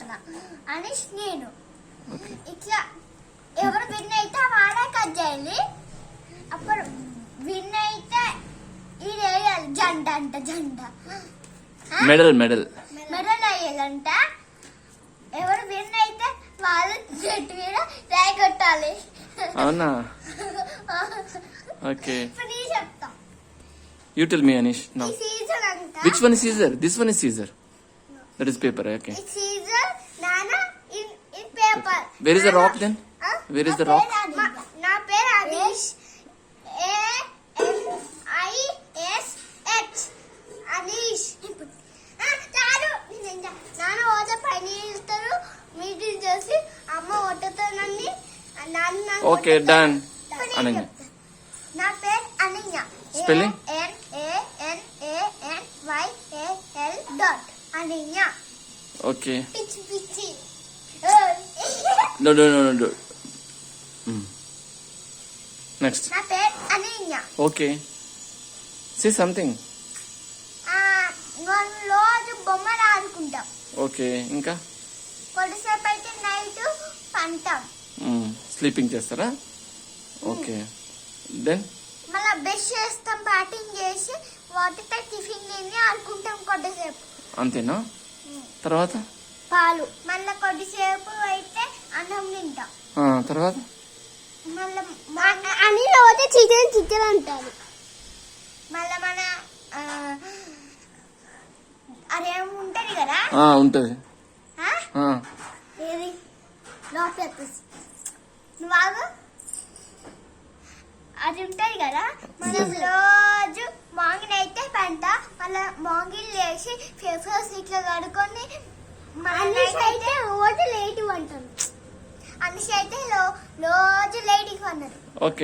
చేస్తాను అని నేను ఇట్లా ఎవరు విన్ అయితే వాడే కట్ చేయాలి. అప్పుడు విన్ అయితే ఇది వేయాలి జెండా అంట జెండా మెడల్ వేయాలంట. ఎవరు విన్ అయితే వాళ్ళు చెట్టు మీద రాయి కొట్టాలి. అవునా? ఓకే. ఇప్పుడు నేను చెప్తా. You tell me, Anish, now. Caesar anta. Which one is Caesar? This one is Caesar. That is paper, okay. It's Caesar, Nana, in paper. Where is the rock then? Where is the rock? Na pera Anish. A-N-I-S-H. Anish. నాన్న ఓట పైన ఇస్తారు. Meeting చేసి అమ్మ ఓటుతానని నాన్న. Okay, done. Ananya. నా పేరు Ananya. Spelling? ANANYAL dot Ananya. Okay. పిచ్చి No. Next. నా పేరు అనన్య. Okay. Say something. రోజు బొమ్మలు ఆడుకుంటాం. Okay. ఇంకా? కొద్దిసేపు అయితే నైట్ పంటాం. స్లీపింగ్ చేస్తారా? ఓకే. దెన్ మళ్ళీ బ్రష్ చేస్తాం, బ్యాటింగ్ చేసి వాటితో టిఫిన్ తిని ఆడుకుంటాం కొద్దిసేపు. అంతేనా? తర్వాత పాలు. మళ్ళీ కొద్దిసేపు అయితే అన్నం తింటాం. తర్వాత మళ్ళీ అని రోజు చికెన్ అంటారు. మళ్ళీ మన అరే ఉంటది కదా. ఉంటది. ఏది లోపల నువ్వు ఆగు. అది ఉంటది కదా. మనం రోజు మార్నింగ్ అయితే పంట, మళ్ళీ మార్నింగ్ లేచి ఫేస్ ఇట్లా కడుక్కొని అయితే రోజు లేట్ అంటాం. అనిషి అయితే రోజు లేట్ అన్నారు. ఓకే.